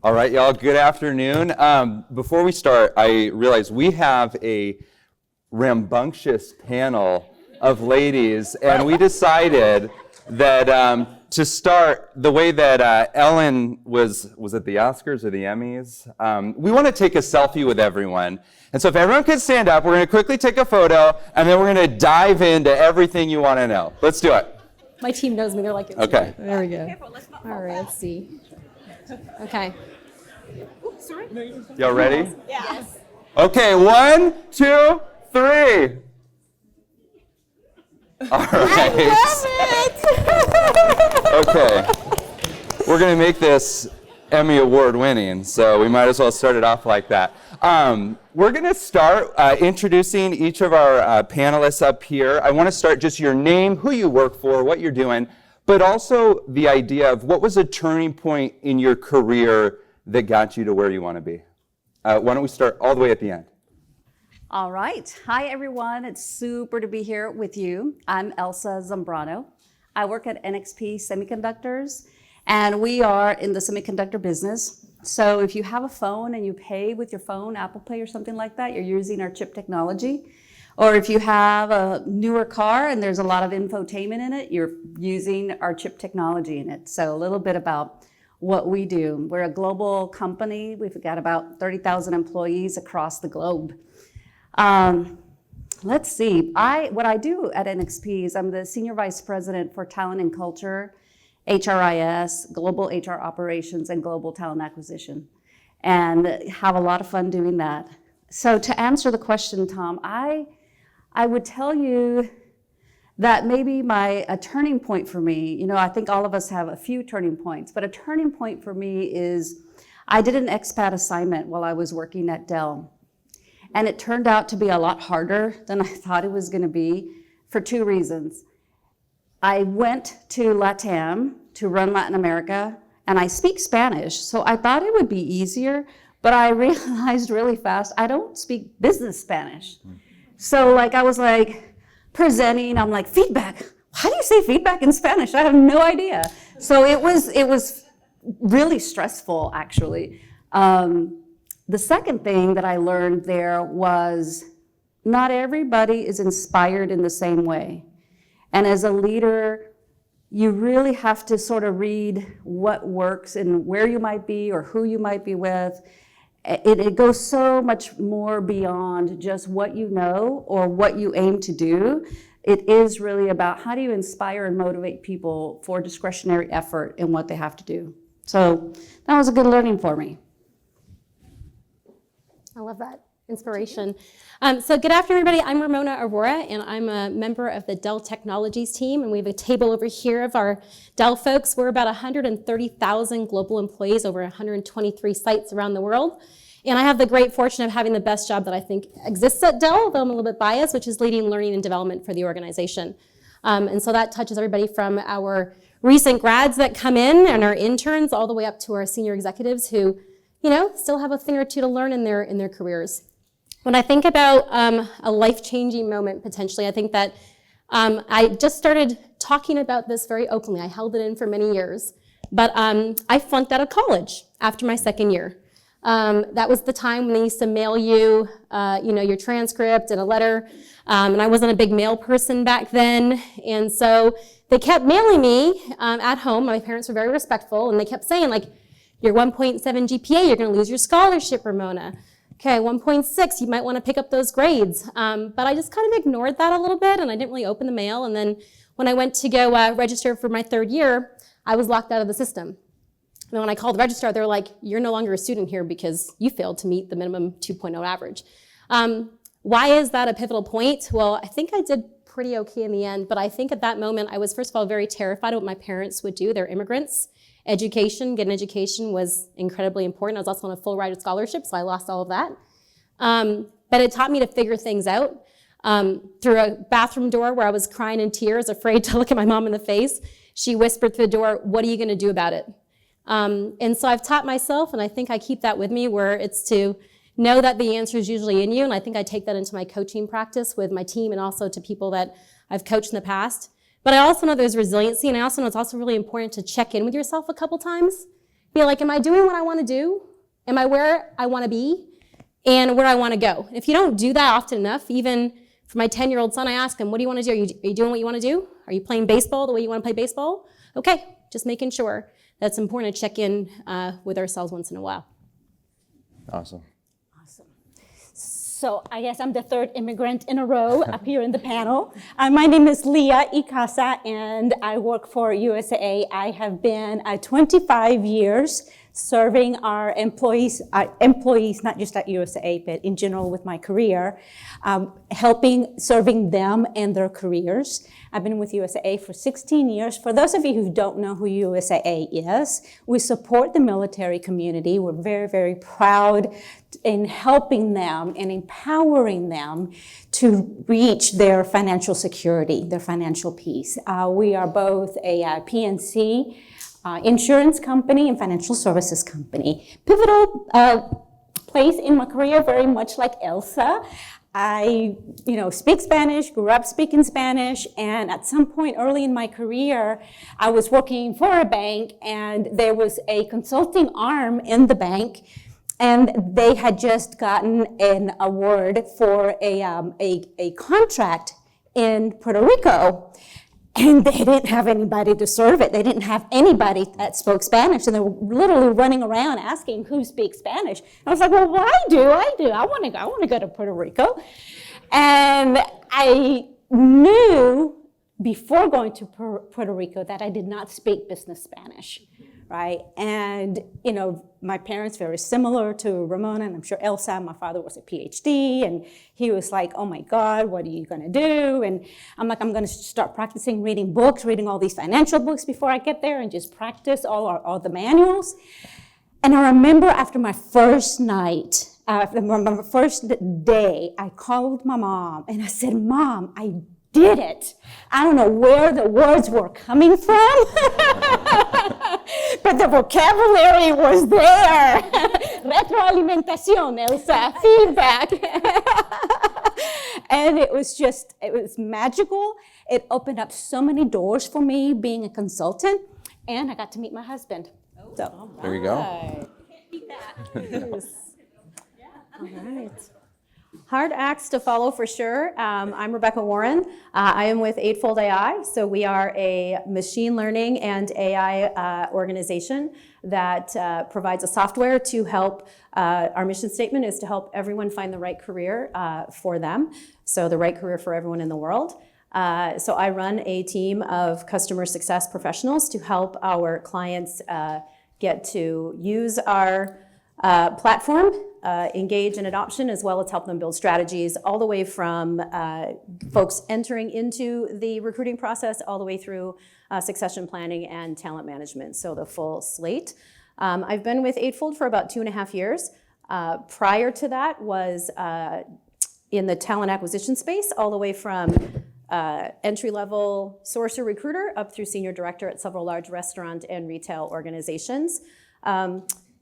All right, y'all, good afternoon. Before we start, I realize we have a rambunctious panel of ladies, and we decided that to start the way that Ellen was at the Oscars or the Emmys? We want to take a selfie with everyone. And so if everyone could stand up, we're going to quickly take a photo, and then we're going to dive into everything you want to know. Let's do it. My team knows me. They're like, okay. There we go. All right, let's see. Okay. Oops, sorry. Y'all ready? Yes. Okay, 1, 2, 3. All right. I love it. Okay. We're going to make this Emmy Award winning, so we might as well start it off like that. We're going to start introducing each of our panelists up here. I want to start just your name, who you work for, what you're doing, but also the idea of what was a turning point in your career that got you to where you want to be. Why don't we start all the way at the end? All right. Hi, everyone. It's super to be here with you. I'm Elsa Zambrano. I work at NXP Semiconductors, and we are in the semiconductor business. So if you have a phone and you pay with your phone, Apple Pay or something like that, you're using our chip technology. Or if you have a newer car and there's a lot of infotainment in it, you're using our chip technology in it. So a little bit about what we do. We're a global company. We've got about 30,000 employees across the globe. Let's see. What I do at NXP is I'm the Senior Vice President for Talent and Culture, HRIS, Global HR Operations, and Global Talent Acquisition, and have a lot of fun doing that. So to answer the question, Tom, I would tell you that maybe a turning point for me, I think all of us have a few turning points, but a turning point for me is I did an expat assignment while I was working at Dell. And it turned out to be a lot harder than I thought it was going to be for two reasons. I went to LATAM to run Latin America, and I speak Spanish, so I thought it would be easier, but I realized really fast I don't speak business Spanish. So I was presenting, I'm like, feedback. How do you say feedback in Spanish? I have no idea. So it was really stressful, actually. The second thing that I learned there was not everybody is inspired in the same way. And as a leader, you really have to sort of read what works and where you might be or who you might be with. It goes so much more beyond just what you know or what you aim to do. It is really about how do you inspire and motivate people for discretionary effort in what they have to do. So that was a good learning for me. I love that inspiration. So good afternoon, everybody. I'm Ramona Arora, and I'm a member of the Dell Technologies team, and we have a table over here of our Dell folks. We're about 130,000 global employees over 123 sites around the world. And I have the great fortune of having the best job that I think exists at Dell, though I'm a little bit biased, which is leading learning and development for the organization. And so that touches everybody from our recent grads that come in and our interns all the way up to our senior executives who still have a thing or two to learn in their careers. When I think about a life-changing moment, potentially, I think that I just started talking about this very openly. I held it in for many years, but I flunked out of college after my second year. That was the time when they used to mail you, your transcript and a letter, and I wasn't a big mail person back then, and so they kept mailing me at home. My parents were very respectful, and they kept saying, your 1.7 GPA, you're going to lose your scholarship, Ramona. Okay, 1.6, you might want to pick up those grades. But I just kind of ignored that a little bit, and I didn't really open the mail. And then when I went to go register for my third year, I was locked out of the system. And when I called the registrar, they were like, you're no longer a student here because you failed to meet the minimum 2.0 average. Why is that a pivotal point? Well, I think I did pretty okay in the end, but I think at that moment, I was first of all very terrified of what my parents would do. They're immigrants. Getting an education was incredibly important. I was also on a full ride scholarship, so I lost all of that. But it taught me to figure things out. Through a bathroom door where I was crying in tears, afraid to look at my mom in the face, she whispered through the door, what are you going to do about it? And so I've taught myself, and I think I keep that with me, where it's to know that the answer is usually in you, and I think I take that into my coaching practice with my team and also to people that I've coached in the past. But I also know there's resiliency, and I also know it's also really important to check in with yourself a couple times. Be like, am I doing what I want to do? Am I where I want to be? And where I want to go? If you don't do that often enough, even for my 10-year-old son, I ask him, what do you want to do? Are you doing what you want to do? Are you playing baseball the way you want to play baseball? Okay, just making sure. That's important to check in with ourselves once in a while. Awesome. So I guess I'm the third immigrant in a row up here in the panel. My name is Leah Icaza, and I work for USAA. I have been 25 years serving our employees, not just at USAA, but in general with my career, serving them and their careers. I've been with USAA for 16 years. For those of you who don't know who USAA is, we support the military community. We're very, very proud in helping them and empowering them to reach their financial security, their financial peace. We are both a PNC insurance company and financial services company. Pivotal place in my career, very much like Elsa. I, speak Spanish, grew up speaking Spanish, and at some point early in my career, I was working for a bank, and there was a consulting arm in the bank, and they had just gotten an award for a contract in Puerto Rico. And they didn't have anybody to serve it. They didn't have anybody that spoke Spanish. And they were literally running around asking who speaks Spanish. And I was like, well, I do. I want to go to Puerto Rico. And I knew before going to Puerto Rico that I did not speak business Spanish, right? And, my parents very similar to Ramona, and I'm sure Elsa. My father was a Ph.D., and he was like, oh my God, what are you gonna do? And I'm like, I'm gonna start practicing reading books, reading all these financial books before I get there and just practice all the manuals. And I remember after my first night, my first day, I called my mom and I said, Mom, I did it. I don't know where the words were coming from, but the vocabulary was there. Retroalimentación, Elsa, feedback. And it was magical. It opened up so many doors for me being a consultant, and I got to meet my husband. So There you go. Can't beat that. All right. Hard acts to follow for sure. I'm Rebecca Warren. I am with Eightfold AI. So we are a machine learning and AI organization that provides a software to help. Our mission statement is to help everyone find the right career for them. So the right career for everyone in the world. So I run a team of customer success professionals to help our clients get to use our platform, engage in adoption, as well as help them build strategies all the way from folks entering into the recruiting process all the way through succession planning and talent management, so the full slate. I've been with Eightfold for about 2.5 years. Prior to that was in the talent acquisition space, all the way from entry-level sourcer recruiter up through senior director at several large restaurant and retail organizations.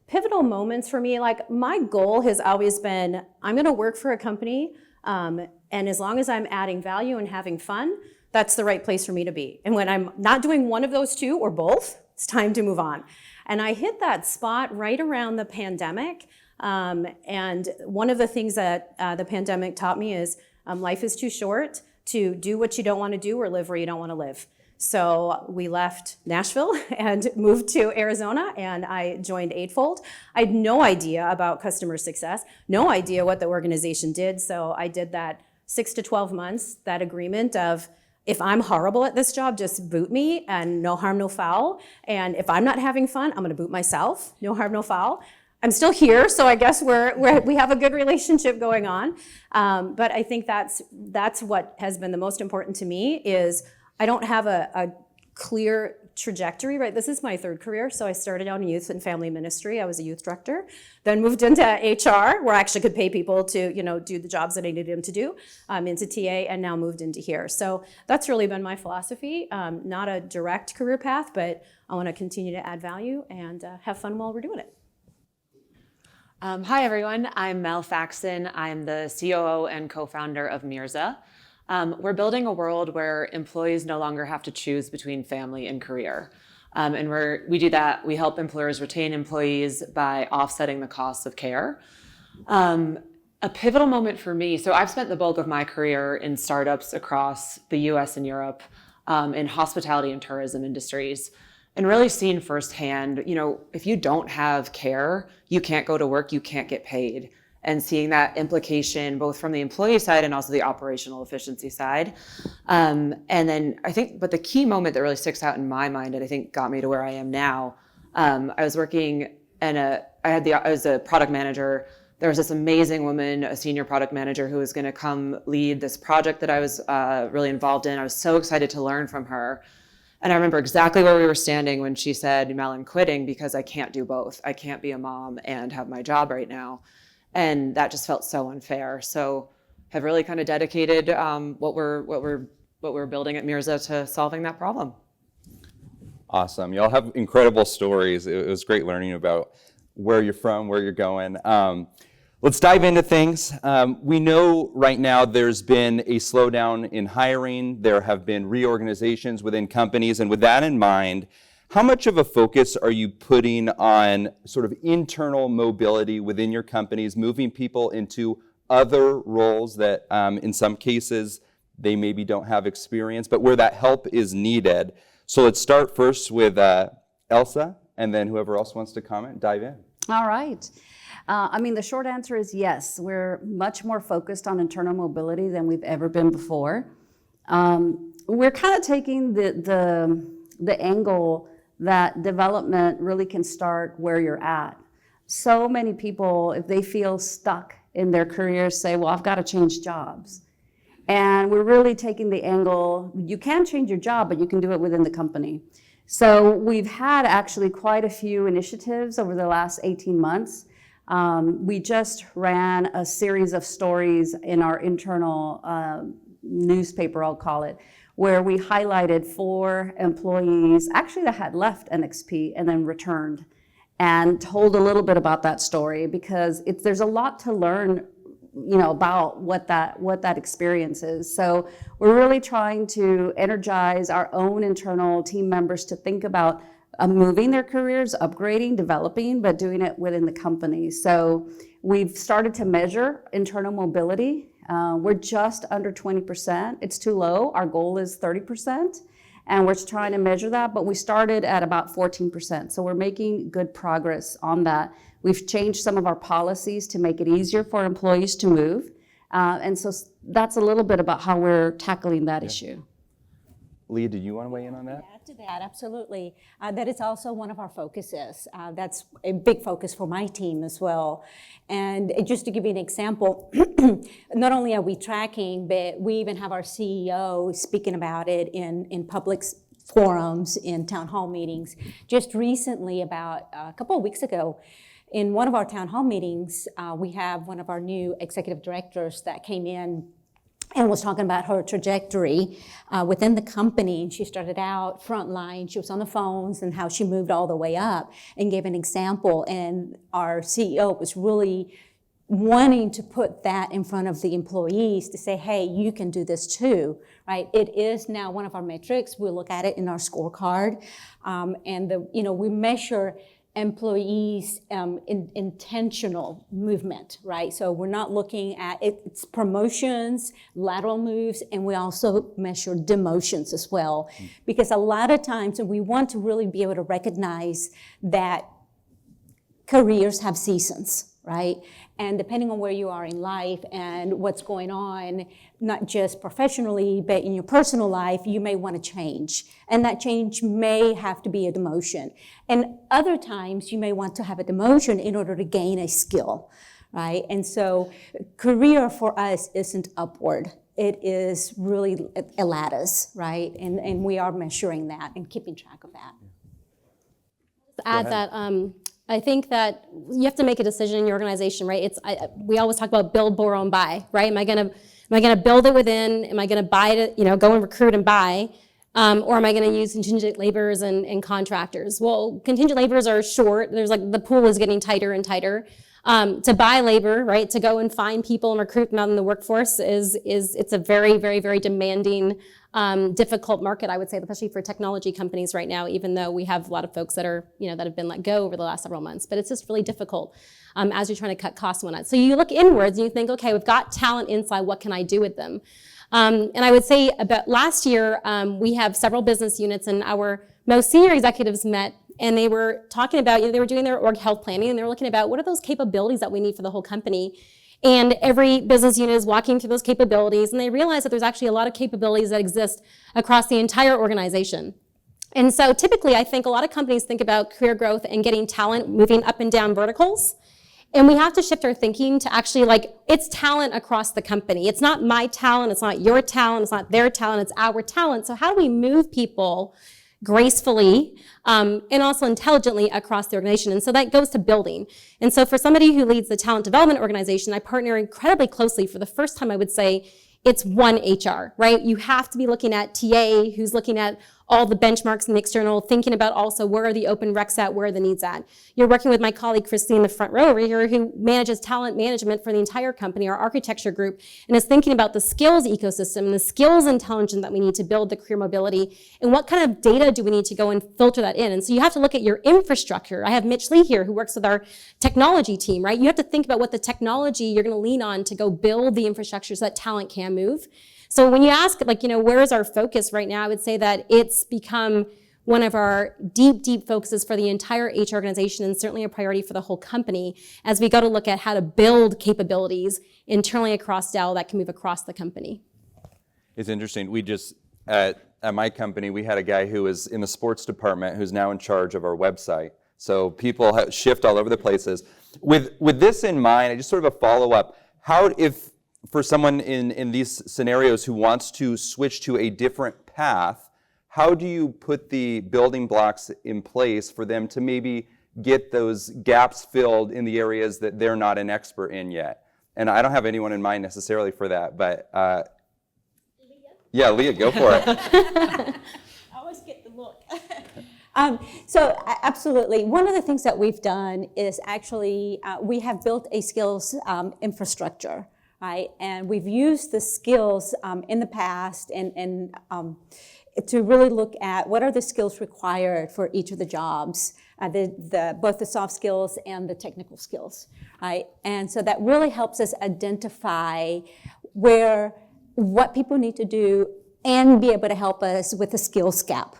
Pivotal moments for me, like my goal has always been, I'm gonna work for a company, and as long as I'm adding value and having fun, that's the right place for me to be. And when I'm not doing one of those two or both, it's time to move on. And I hit that spot right around the pandemic. And one of the things that the pandemic taught me is life is too short to do what you don't wanna do or live where you don't wanna live. So we left Nashville and moved to Arizona, and I joined Eightfold. I had no idea about customer success, no idea what the organization did. So I did that 6 to 12 months, that agreement of, if I'm horrible at this job, just boot me and no harm, no foul. And if I'm not having fun, I'm gonna boot myself, no harm, no foul. I'm still here, so I guess we have a good relationship going on. But I think that's what has been the most important to me is I don't have a clear trajectory, right? This is my third career. So I started out in youth and family ministry. I was a youth director, then moved into HR, where I actually could pay people to, do the jobs that I needed them to do, into TA, and now moved into here. So that's really been my philosophy. Not a direct career path, but I want to continue to add value and have fun while we're doing it. Hi, everyone. I'm Mel Faxon. I'm the COO and co-founder of Mirza. We're building a world where employees no longer have to choose between family and career. And we do that. We help employers retain employees by offsetting the costs of care. A pivotal moment for me, so I've spent the bulk of my career in startups across the US and Europe, in hospitality and tourism industries, and really seen firsthand, if you don't have care, you can't go to work, you can't get paid. And seeing that implication both from the employee side and also the operational efficiency side. And then I think, but the key moment that really sticks out in my mind and I think got me to where I am now, I was working I was a product manager. There was this amazing woman, a senior product manager, who was going to come lead this project that I was really involved in. I was so excited to learn from her. And I remember exactly where we were standing when she said, Mel, I'm quitting because I can't do both. I can't be a mom and have my job right now. And that just felt so unfair. So have really kind of dedicated what we're building at Mirza to solving that problem. Awesome. Y'all have incredible stories. It was great learning about where you're from, where you're going. Let's dive into things. We know right now there's been a slowdown in hiring. There have been reorganizations within companies. And with that in mind, how much of a focus are you putting on sort of internal mobility within your companies, moving people into other roles that in some cases they maybe don't have experience, but where that help is needed? So let's start first with Elsa, and then whoever else wants to comment, dive in. All right. The short answer is yes. We're much more focused on internal mobility than we've ever been before. We're kind of taking the angle that development really can start where you're at. So many people, if they feel stuck in their careers, say, well, I've got to change jobs. And we're really taking the angle, you can change your job, but you can do it within the company. So we've had actually quite a few initiatives over the last 18 months. We just ran a series of stories in our internal newspaper, I'll call it, where we highlighted 4 employees actually that had left NXP and then returned, and told a little bit about that story, because there's a lot to learn about what that experience is. So we're really trying to energize our own internal team members to think about moving their careers, upgrading, developing, but doing it within the company. So we've started to measure internal mobility. We're just under 20%. It's too low. Our goal is 30%, and we're trying to measure that, but we started at about 14%. So we're making good progress on that. We've changed some of our policies to make it easier for employees to move. And so that's a little bit about how we're tackling that issue. Leah, did you want to weigh in on that? Add to that, absolutely. That is also one of our focuses. That's a big focus for my team as well. And just to give you an example, not only are we tracking, but we even have our CEO speaking about it in public forums, in town hall meetings. Just recently, about a couple of weeks ago, in one of our town hall meetings, we have one of our new executive directors that came in and was talking about her trajectory within the company. She started out frontline, she was on the phones, and how she moved all the way up, and gave an example. And our CEO was really wanting to put that in front of the employees to say, hey, you can do this too, right? It is now one of our metrics. We look at it in our scorecard, and we measure employees' intentional movement, right? So we're not looking at it's promotions, lateral moves, and we also measure demotions as well. Because a lot of times we want to really be able to recognize that careers have seasons, right? And depending on where you are in life and what's going on, not just professionally, but in your personal life, you may want to change. And that change may have to be a demotion. And other times, you may want to have a demotion in order to gain a skill, right? And so career for us isn't upward. It is really a lattice, right? And we are measuring that and keeping track of that. Add that I think that you have to make a decision in your organization, right? We always talk about build, borrow, and buy, right? Am I gonna build it within? Am I gonna buy it? Go and recruit and buy, or am I gonna use contingent laborers and contractors? Well, contingent laborers are short. There's the pool is getting tighter and tighter. To buy labor, right, to go and find people and recruit them out in the workforce it's a very, very, very demanding, difficult market, I would say, especially for technology companies right now, even though we have a lot of folks that are, that have been let go over the last several months. But it's just really difficult as you're trying to cut costs and whatnot. So you look inwards and you think, okay, we've got talent inside, what can I do with them? And I would say about last year, we have several business units, and our most senior executives met, and they were talking about, they were doing their org health planning, and they were looking about what are those capabilities that we need for the whole company. And every business unit is walking through those capabilities, and they realize that there's actually a lot of capabilities that exist across the entire organization. And so typically, I think a lot of companies think about career growth and getting talent moving up and down verticals. And we have to shift our thinking to actually it's talent across the company. It's not my talent, it's not your talent, it's not their talent, it's our talent. So how do we move people gracefully and also intelligently across the organization? And so that goes to building. And so for somebody who leads the talent development organization, I partner incredibly closely. For the first time, I would say it's one HR, right? You have to be looking at TA, who's looking at all the benchmarks and the external, thinking about also where are the open recs at, where are the needs at. You're working with my colleague Christine in the front row over here, who manages talent management for the entire company, our architecture group, and is thinking about the skills ecosystem and the skills intelligence that we need to build the career mobility, and what kind of data do we need to go and filter that in. And so you have to look at your infrastructure. I have Mitch Lee here, who works with our technology team, right? You have to think about what the technology you're gonna lean on to go build the infrastructure so that talent can move. So when you ask, where is our focus right now, I would say that it's become one of our deep, deep focuses for the entire HR organization, and certainly a priority for the whole company, as we go to look at how to build capabilities internally across Dell that can move across the company. It's interesting. We just, at my company, we had a guy who was in the sports department who's now in charge of our website. So people shift all over the places. With this in mind, I just sort of a follow-up. If for someone in these scenarios who wants to switch to a different path, how do you put the building blocks in place for them to maybe get those gaps filled in the areas that they're not an expert in yet? And I don't have anyone in mind necessarily for that, but yeah, Leah, go for it. I always get the look. So absolutely, one of the things that we've done is actually we have built a skills infrastructure. Right, and we've used the skills in the past and to really look at what are the skills required for each of the jobs, both the soft skills and the technical skills, right? And so that really helps us identify what people need to do and be able to help us with the skills gap.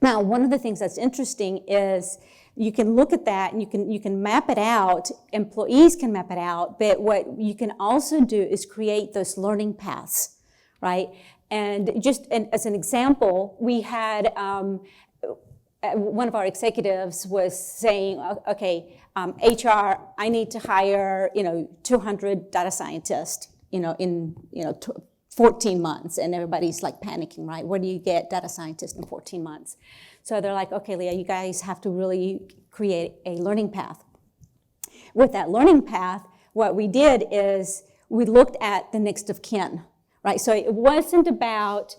Now, one of the things that's interesting is you can look at that and you can map it out, employees can map it out, but what you can also do is create those learning paths, right? And as an example, we had one of our executives was saying, okay, HR, I need to hire 200 data scientists in 14 months, and everybody's panicking, right? Where do you get data scientists in 14 months? So they're like, okay, Leah, you guys have to really create a learning path. With that learning path, what we did is we looked at the next of kin, right? So it wasn't about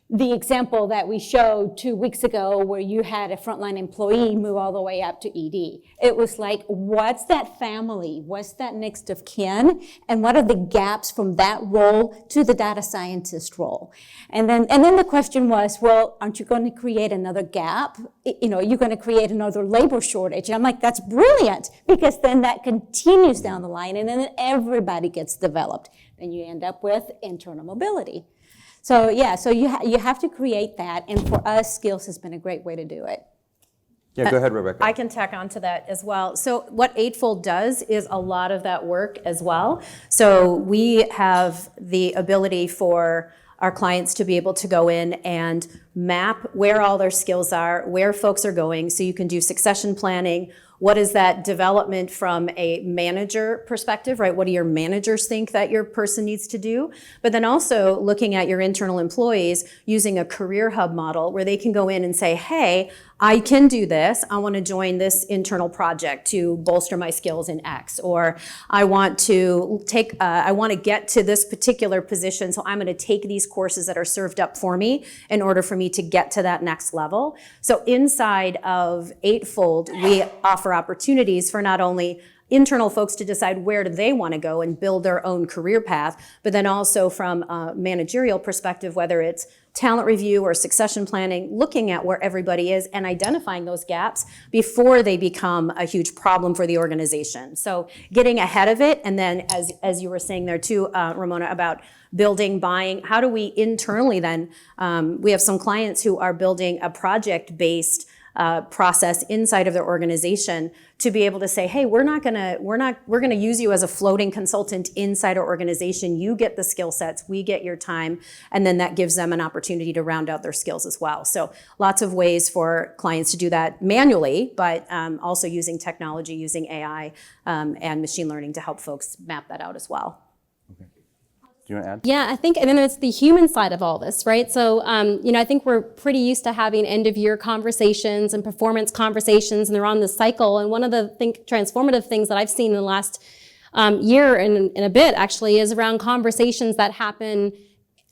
the example that we showed 2 weeks ago where you had a frontline employee move all the way up to ED. It was what's that family? What's that next of kin? And what are the gaps from that role to the data scientist role? And then the question was, well, aren't you going to create another gap? You're going to create another labor shortage. And I'm like, that's brilliant, because then that continues down the line, and then everybody gets developed. Then you end up with internal mobility. So yeah, so you have to create that, and for us, skills has been a great way to do it. Yeah, go ahead, Rebecca. I can tack on to that as well. So what Eightfold does is a lot of that work as well. So we have the ability for our clients to be able to go in and map where all their skills are, where folks are going, so you can do succession planning. What is that development from a manager perspective, right? What do your managers think that your person needs to do? But then also looking at your internal employees using a career hub model where they can go in and say, hey, I can do this. I want to join this internal project to bolster my skills in X, or I want to get to this particular position, so I'm going to take these courses that are served up for me in order for me to get to that next level. So inside of Eightfold, we offer opportunities for not only internal folks to decide where do they want to go and build their own career path, but then also from a managerial perspective, whether it's talent review or succession planning, looking at where everybody is and identifying those gaps before they become a huge problem for the organization. So getting ahead of it, and then as you were saying there too, Ramona, about building, buying, how do we internally then, we have some clients who are building a project-based process inside of their organization to be able to say, hey, we're gonna use you as a floating consultant inside our organization. You get the skill sets, we get your time, and then that gives them an opportunity to round out their skills as well. So lots of ways for clients to do that manually, but also using technology, using AI and machine learning to help folks map that out as well. Do you want to add? Yeah, I think, and then it's the human side of all this, right? So, I think we're pretty used to having end-of-year conversations and performance conversations, and they're on this cycle. And one of the transformative things that I've seen in the last year and a bit, actually, is around conversations that happen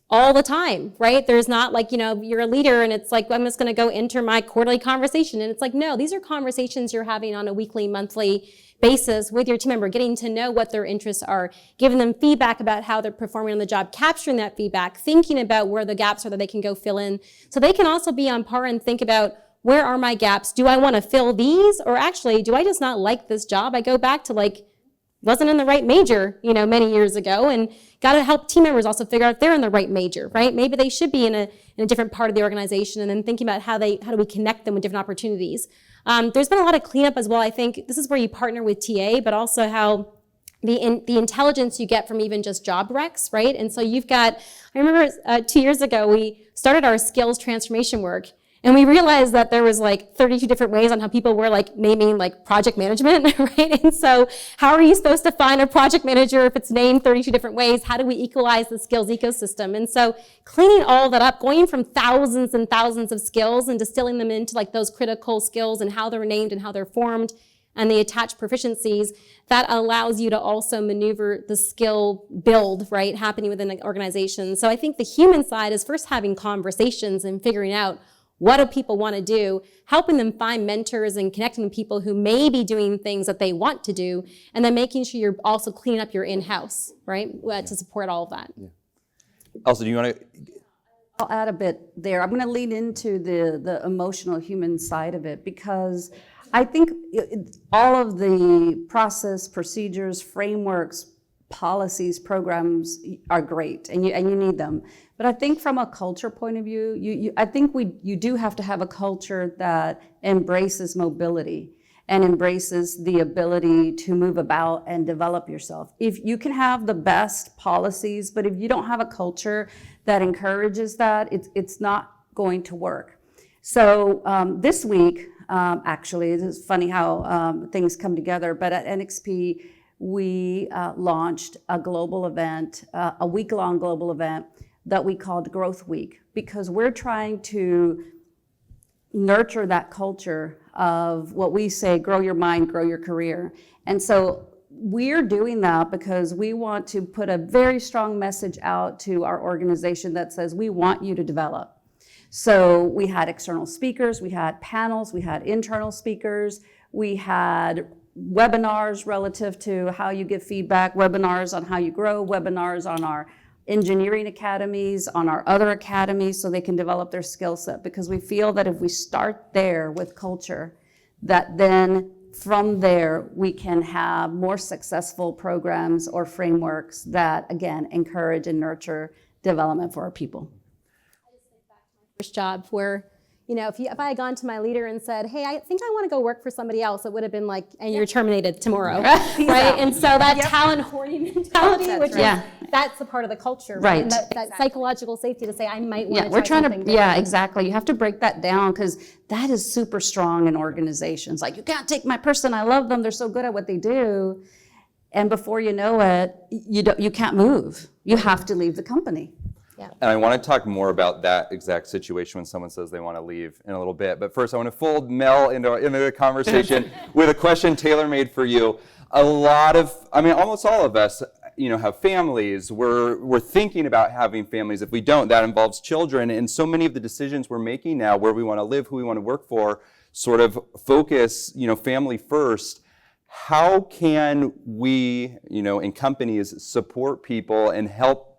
all the time, right? There's not like, you're a leader and it's like, I'm just going to go enter my quarterly conversation. And it's like, no, these are conversations you're having on a weekly, monthly basis with your team member, getting to know what their interests are, giving them feedback about how they're performing on the job, capturing that feedback, thinking about where the gaps are that they can go fill in. So they can also be on par and think about, where are my gaps? Do I want to fill these? Or actually, do I just not like this job? I go back to wasn't in the right major, many years ago, and got to help team members also figure out if they're in the right major, right? Maybe they should be in a different part of the organization, and then thinking about how do we connect them with different opportunities. There's been a lot of cleanup as well. I think this is where you partner with TA, but also how the intelligence you get from even just job recs, right? And so I remember 2 years ago, we started our skills transformation work, and we realized that there was 32 different ways on how people were naming project management, right? And so how are you supposed to find a project manager if it's named 32 different ways? How do we equalize the skills ecosystem? And so cleaning all that up, going from thousands and thousands of skills and distilling them into those critical skills and how they're named and how they're formed and the attached proficiencies, that allows you to also maneuver the skill build, right, happening within an organization. So I think the human side is first having conversations and figuring out, what do people want to do? Helping them find mentors and connecting with people who may be doing things that they want to do, and then making sure you're also cleaning up your in-house, right, to support all of that. Yeah. Elsa, do you want to? I'll add a bit there. I'm going to lean into the emotional human side of it, because I think all of the process, procedures, frameworks, policies, programs are great, and you need them. But I think from a culture point of view, I think you do have to have a culture that embraces mobility and embraces the ability to move about and develop yourself. If you can have the best policies, but if you don't have a culture that encourages that, it's not going to work. So this week, actually, it's funny how things come together, but at NXP, we launched a global event, a week-long global event that we called Growth Week, because we're trying to nurture that culture of what we say, grow your mind, grow your career. And so we're doing that because we want to put a very strong message out to our organization that says, we want you to develop. So we had external speakers, we had panels, we had internal speakers, we had webinars relative to how you give feedback, webinars on how you grow, webinars on our engineering academies, on our other academies, so they can develop their skill set. Because we feel that if we start there with culture, that then from there we can have more successful programs or frameworks that, again, encourage and nurture development for our people. First job where, if I had gone to my leader and said, hey, I think I want to go work for somebody else, it would have been like, and you're terminated tomorrow, right? And so that talent hoarding mentality, which is, that's a part of the culture, right? And that psychological safety to say, I might want to try something different. Yeah, exactly. You have to break that down, because that is super strong in organizations. Like, you can't take my person, I love them, they're so good at what they do. And before you know it, you can't move. You have to leave the company. And I want to talk more about that exact situation when someone says they want to leave in a little bit. But first, I want to fold Mel into the conversation with a question tailor-made for you. Almost all of us, have families. We're thinking about having families. If we don't, that involves children. And so many of the decisions we're making now, where we want to live, who we want to work for, sort of focus, family first. how can we, in companies, support people and help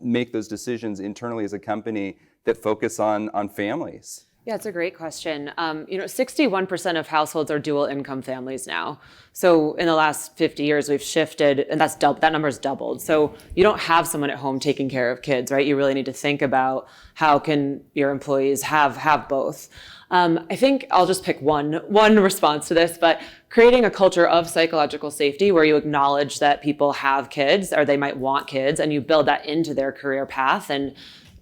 make those decisions internally as a company that focus on families? Yeah, it's a great question. 61% of households are dual income families now. So in the last 50 years, we've shifted, and that number's doubled. So you don't have someone at home taking care of kids, right? You really need to think about how can your employees have both. I think I'll just pick one response to this, but creating a culture of psychological safety where you acknowledge that people have kids or they might want kids, and you build that into their career path and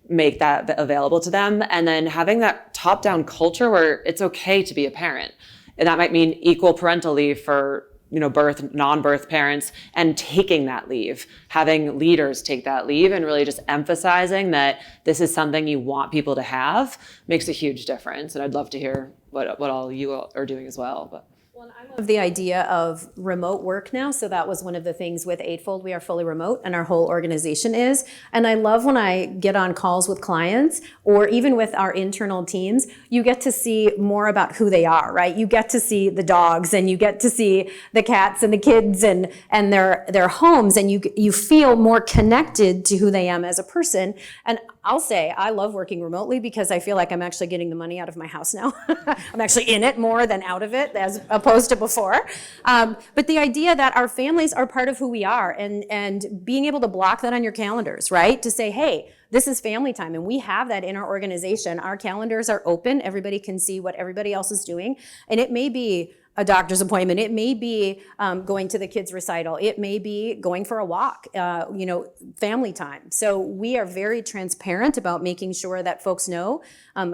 make that available to them. And then having that top-down culture where it's okay to be a parent. And that might mean equal parental leave for birth, non-birth parents, and taking that leave, having leaders take that leave, and really just emphasizing that this is something you want people to have makes a huge difference. And I'd love to hear what all you are doing as well. But. Well, I love the idea of remote work now. So that was one of the things with Eightfold. We are fully remote, and our whole organization is. And I love when I get on calls with clients or even with our internal teams, you get to see more about who they are, right? You get to see the dogs, and you get to see the cats and the kids and their homes, and you feel more connected to who they are as a person. And I'll say I love working remotely because I feel like I'm actually getting the money out of my house now. I'm actually in it more than out of it, as opposed to before. But the idea that our families are part of who we are, and being able to block that on your calendars, right? To say, hey, this is family time, and we have that in our organization. Our calendars are open. Everybody can see what everybody else is doing. And it may be a doctor's appointment. It may be going to the kids' recital. It may be going for a walk, family time. So we are very transparent about making sure that folks know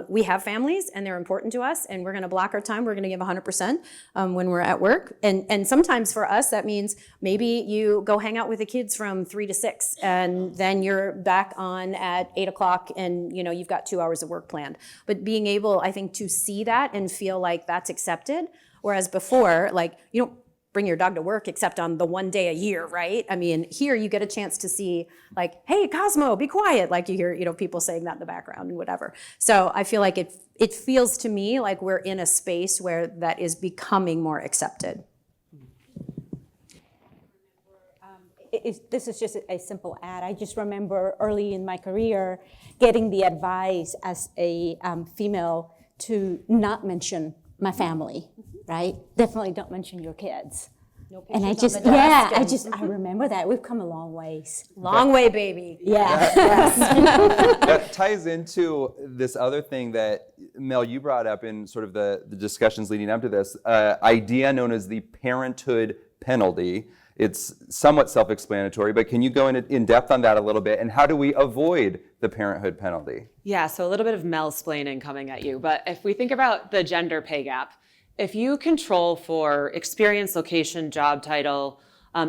we have families and they're important to us, and we're going to block our time. We're going to give 100% when we're at work. And sometimes for us, that means maybe you go hang out with the kids from 3 to 6, and then you're back on at 8 o'clock, and you've got 2 hours of work planned. But being able, I think, to see that and feel like that's accepted. Whereas before, you don't bring your dog to work except on the one day a year, right? I mean, here you get a chance to see hey, Cosmo, be quiet. You hear, people saying that in the background and whatever. So I feel like it feels to me like we're in a space where that is becoming more accepted. This is just a simple ad. I just remember early in my career getting the advice as a female to not mention my family, right? Definitely don't mention your kids. No pictures. And I remember that. We've come a long ways. Long way, baby. Yeah. That ties into this other thing that, Mel, you brought up in sort of the discussions leading up to this, idea known as the parenthood penalty. It's somewhat self-explanatory, but can you go in depth on that a little bit? And how do we avoid the parenthood penalty? Yeah, so a little bit of Mel-splaining coming at you. But if we think about the gender pay gap, if you control for experience, location, job title,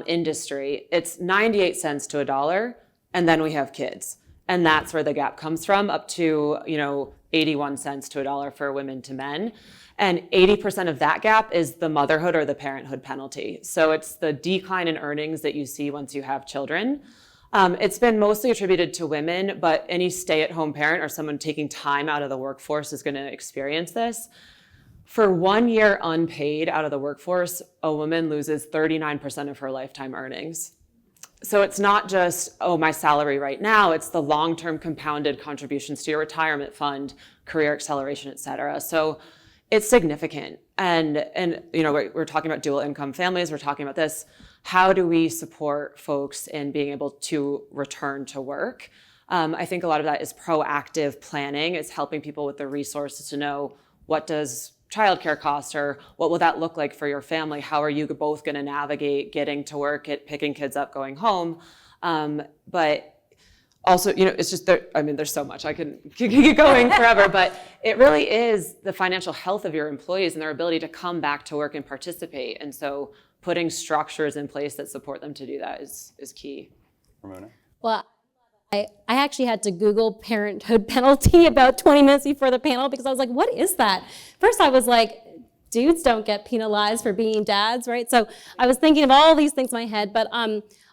industry, it's 98 cents to $1, and then we have kids. And that's where the gap comes from, up to 81 cents to $1 for women to men. And 80% of that gap is the motherhood or the parenthood penalty. So it's the decline in earnings that you see once you have children. It's been mostly attributed to women, but any stay-at-home parent or someone taking time out of the workforce is going to experience this. For 1 year unpaid out of the workforce, a woman loses 39% of her lifetime earnings. So it's not just, my salary right now, it's the long-term compounded contributions to your retirement fund, career acceleration, et cetera. So it's significant. And we're talking about dual income families, we're talking about this. How do we support folks in being able to return to work? I think a lot of that is proactive planning. It's helping people with the resources to know what does childcare cost, or what will that look like for your family? How are you both going to navigate getting to work, picking kids up, going home? But also, it's just there's so much I can keep going forever, but it really is the financial health of your employees and their ability to come back to work and participate. And so putting structures in place that support them to do that is key. Ramona? Well, I actually had to Google parenthood penalty about 20 minutes before the panel because I was like, what is that? First I was like, dudes don't get penalized for being dads, right? So I was thinking of all these things in my head, but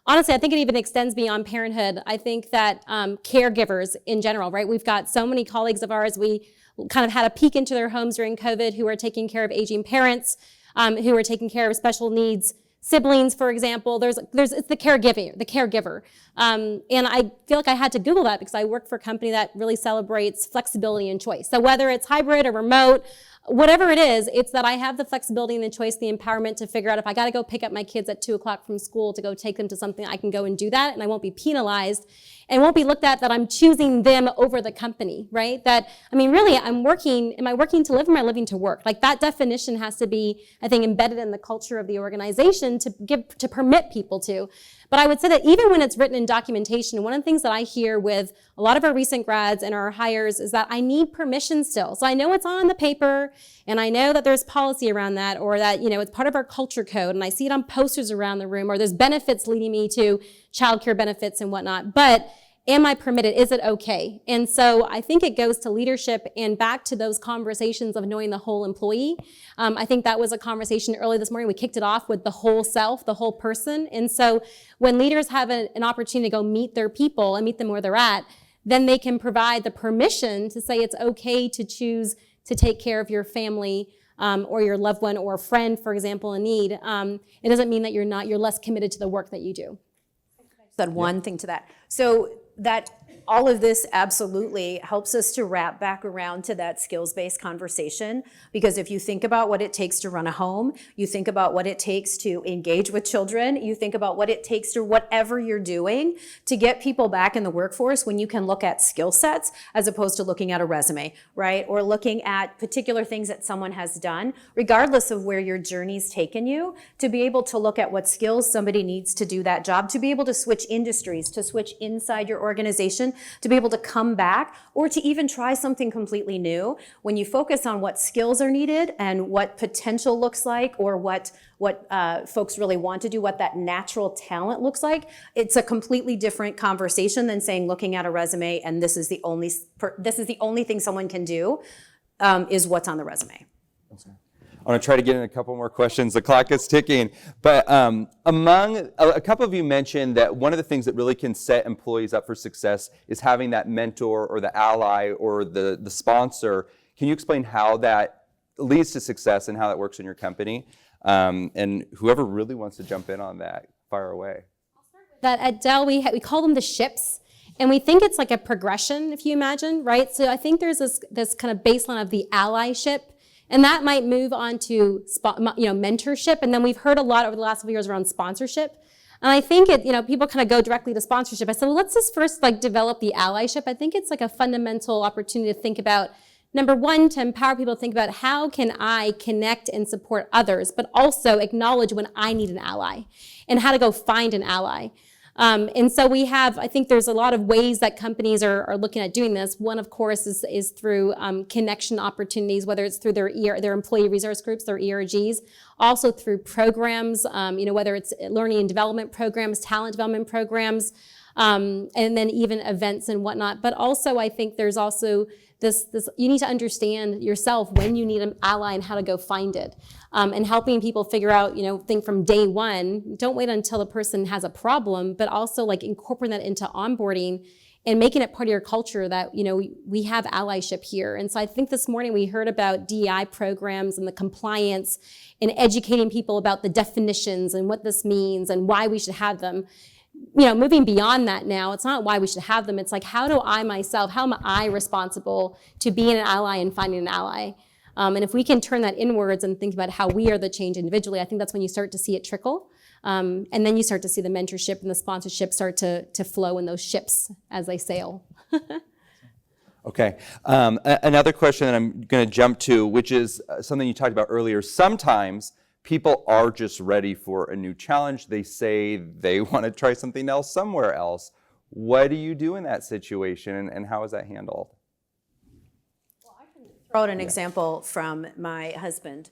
honestly, I think it even extends beyond parenthood. I think that caregivers in general, right? We've got so many colleagues of ours, we kind of had a peek into their homes during COVID who are taking care of aging parents. who are taking care of special needs siblings, for example. It's the caregiver. And I feel like I had to Google that because I work for a company that really celebrates flexibility and choice. So whether it's hybrid or remote, whatever it is, it's that I have the flexibility and the choice, the empowerment to figure out if I got to go pick up my kids at 2 o'clock from school to go take them to something, I can go and do that, and I won't be penalized and won't be looked at that I'm choosing them over the company, right? That, I mean, really, am I working to live or am I living to work? Like that definition has to be, I think, embedded in the culture of the organization to permit people to. But I would say that even when it's written in documentation, one of the things that I hear with a lot of our recent grads and our hires is that I need permission still. So I know it's on the paper and I know that there's policy around that, or that, it's part of our culture code and I see it on posters around the room, or there's benefits leading me to childcare benefits and whatnot. But am I permitted? Is it okay? And so I think it goes to leadership and back to those conversations of knowing the whole employee. I think that was a conversation early this morning. We kicked it off with the whole self, the whole person. And so when leaders have an opportunity to go meet their people and meet them where they're at, then they can provide the permission to say it's okay to choose to take care of your family or your loved one or a friend, for example, in need. It doesn't mean that you're less committed to the work that you do. Said one thing to that. So that all of this absolutely helps us to wrap back around to that skills-based conversation, because if you think about what it takes to run a home, you think about what it takes to engage with children, you think about what it takes to whatever you're doing to get people back in the workforce, when you can look at skill sets as opposed to looking at a resume, right? Or looking at particular things that someone has done, regardless of where your journey's taken you, to be able to look at what skills somebody needs to do that job, to be able to switch industries, to switch inside your organization, to be able to come back, or to even try something completely new. When you focus on what skills are needed and what potential looks like, or what folks really want to do, what that natural talent looks like, it's a completely different conversation than saying, looking at a resume and this is the only thing someone can do, is what's on the resume. I want to try to get in a couple more questions. The clock is ticking. But among a couple of you mentioned that one of the things that really can set employees up for success is having that mentor or the ally or the sponsor. Can you explain how that leads to success and how that works in your company? And whoever really wants to jump in on that, fire away. That at Dell, we call them the ships. And we think it's like a progression, if you imagine, right? So I think there's this kind of baseline of the allyship. And that might move on to mentorship. And then we've heard a lot over the last few years around sponsorship. And I think people kind of go directly to sponsorship. I said, well, let's just first develop the allyship. I think it's like a fundamental opportunity to think about, number one, to empower people to think about how can I connect and support others, but also acknowledge when I need an ally and how to go find an ally. And so I think there's a lot of ways that companies are looking at doing this. One, of course, is through connection opportunities, whether it's through their employee resource groups, their ERGs, also through programs, whether it's learning and development programs, talent development programs, and then even events and whatnot. But also, I think there's also this you need to understand yourself when you need an ally and how to go find it. And helping people figure out, think from day one, don't wait until the person has a problem, but also incorporating that into onboarding and making it part of your culture that, we have allyship here. And so I think this morning we heard about DEI programs and the compliance and educating people about the definitions and what this means and why we should have them. Moving beyond that now, it's not why we should have them. It's how am I responsible to being an ally and finding an ally? And if we can turn that inwards and think about how we are the change individually, I think that's when you start to see it trickle. And then you start to see the mentorship and the sponsorship start to flow in those ships as they sail. Okay. Another question that I'm going to jump to, which is something you talked about earlier. Sometimes people are just ready for a new challenge. They say they want to try something else somewhere else. What do you do in that situation, and how is that handled? Throw out an example from my husband.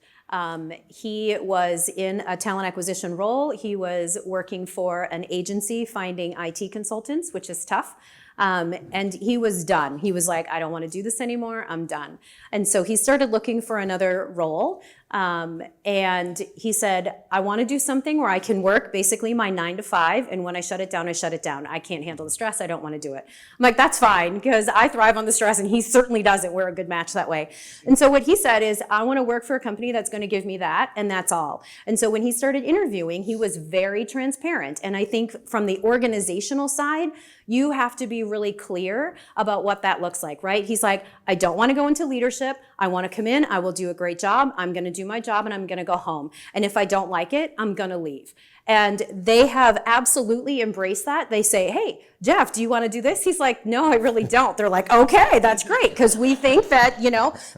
He was in a talent acquisition role. He was working for an agency finding IT consultants, which is tough. And he was done. He was like, I don't want to do this anymore. I'm done. And so he started looking for another role. And he said, I want to do something where I can work basically my 9 to 5. And when I shut it down, I shut it down. I can't handle the stress. I don't want to do it. I'm like, that's fine, because I thrive on the stress and he certainly doesn't. We're a good match that way. And so what he said is, I want to work for a company that's going to give me that. And that's all. And so when he started interviewing, he was very transparent. And I think from the organizational side, you have to be really clear about what that looks like, right? He's like, I don't want to go into leadership. I want to come in. I will do a great job. I'm going to do my job and I'm going to go home. And if I don't like it, I'm going to leave. And they have absolutely embraced that. They say, hey, Jeff, do you want to do this? He's like, no, I really don't. They're like, okay, that's great, because we think that,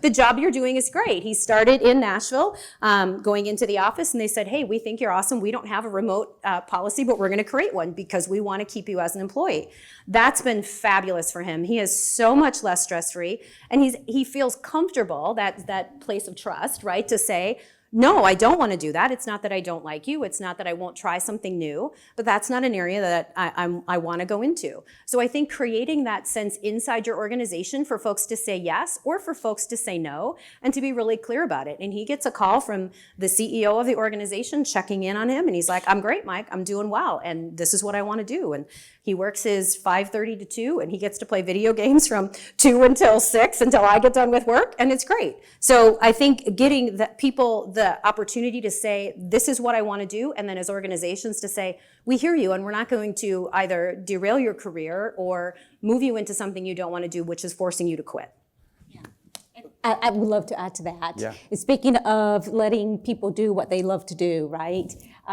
the job you're doing is great. He started in Nashville, going into the office, and they said, hey, we think you're awesome. We don't have a remote policy, but we're going to create one because we want to keep you as an employee. That's been fabulous for him. He is so much less stress-free, and he feels comfortable, that place of trust, right, to say, no, I don't want to do that. It's not that I don't like you. It's not that I won't try something new, but that's not an area that I want to go into. So I think creating that sense inside your organization for folks to say yes or for folks to say no, and to be really clear about it. And he gets a call from the CEO of the organization checking in on him, and he's like, I'm great, Mike. I'm doing well, and this is what I want to do. And he works his 5:30 to 2, and he gets to play video games from 2 until 6 until I get done with work, and it's great. So I think getting the people the opportunity to say, this is what I want to do, and then as organizations to say, we hear you, and we're not going to either derail your career or move you into something you don't want to do, which is forcing you to quit. I would love to add to that. Yeah. Speaking of letting people do what they love to do, right?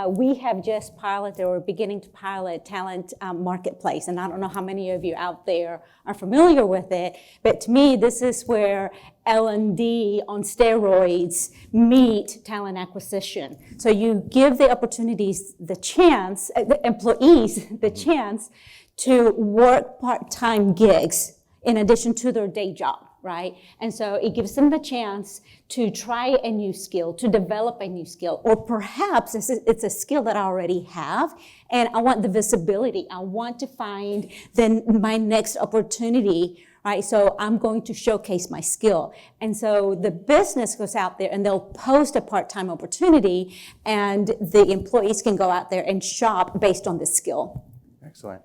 We have just piloted or beginning to pilot Talent Marketplace, and I don't know how many of you out there are familiar with it, but to me, this is where L&D on steroids meet talent acquisition. So you give the opportunities, the chance, the employees, the chance to work part-time gigs in addition to their day job. Right? And so it gives them the chance to try a new skill, to develop a new skill, or perhaps it's a skill that I already have, and I want the visibility. I want to find then my next opportunity, right? So I'm going to showcase my skill. And so the business goes out there and they'll post a part-time opportunity, and the employees can go out there and shop based on the skill. Excellent.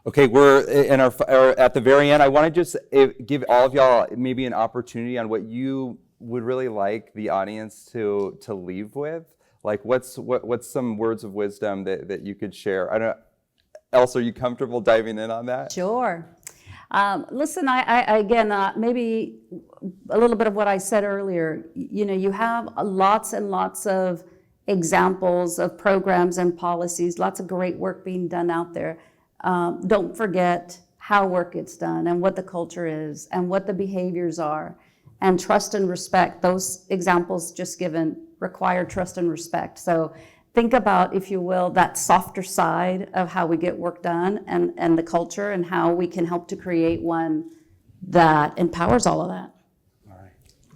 Okay, we're in at the very end. I want to just give all of y'all maybe an opportunity on what you would really like the audience to leave with. Like, what's some words of wisdom that you could share? I don't. Elsa, are you comfortable diving in on that? Sure. Listen, I again, maybe a little bit of what I said earlier. You have lots and lots of examples of programs and policies, lots of great work being done out there. Don't forget how work gets done and what the culture is and what the behaviors are, and trust and respect. Those examples just given require trust and respect. So think about, if you will, that softer side of how we get work done and the culture, and how we can help to create one that empowers all of that.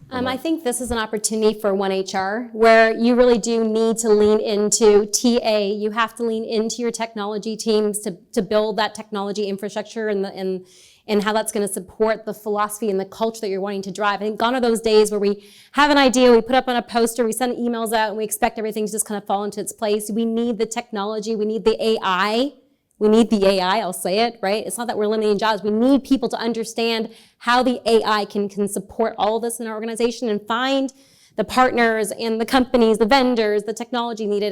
I think this is an opportunity for OneHR, where you really do need to lean into TA. You have to lean into your technology teams to build that technology infrastructure and how that's going to support the philosophy and the culture that you're wanting to drive. I think gone are those days where we have an idea, we put up on a poster, we send emails out, and we expect everything to just kind of fall into its place. We need the technology. We need the AI. We need the AI, I'll say it, right? It's not that we're eliminating jobs. We need people to understand how the AI can support all of this in our organization, and find the partners and the companies, the vendors, the technology needed.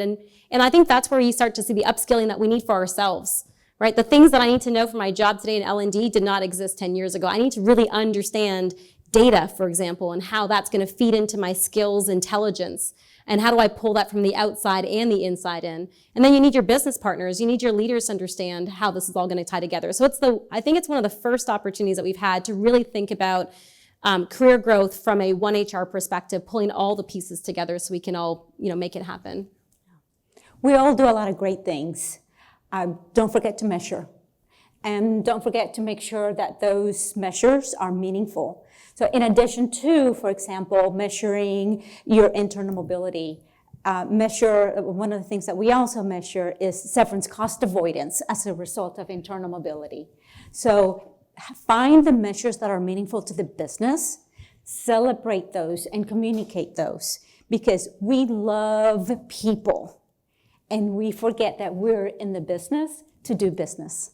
And I think that's where you start to see the upskilling that we need for ourselves, right? The things that I need to know for my job today in L&D did not exist 10 years ago. I need to really understand data, for example, and how that's going to feed into my skills intelligence. And how do I pull that from the outside and the inside in? And then you need your business partners, you need your leaders to understand how this is all going to tie together. So I think it's one of the first opportunities that we've had to really think about career growth from a OneHR perspective, pulling all the pieces together so we can all, make it happen. We all do a lot of great things. Don't forget to measure. And don't forget to make sure that those measures are meaningful. So in addition to, for example, measuring your internal mobility, one of the things that we also measure is severance cost avoidance as a result of internal mobility. So find the measures that are meaningful to the business, celebrate those, and communicate those. because we love people and we forget that we're in the business to do business.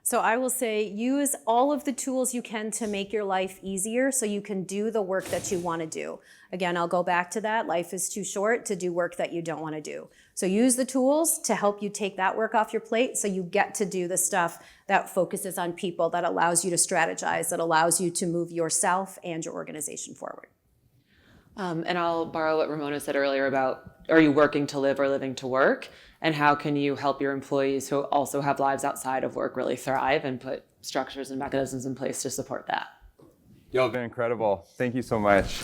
So I will say use all of the tools you can to make your life easier so you can do the work that you want to do. Again, I'll go back to that. Life is too short to do work that you don't want to do. So use the tools to help you take that work off your plate so you get to do the stuff that focuses on people, that allows you to strategize, that allows you to move yourself and your organization forward. And I'll borrow what Ramona said earlier about, are you working to live or living to work? And how can you help your employees who also have lives outside of work really thrive and put structures and mechanisms in place to support that? Y'all have been incredible. Thank you so much.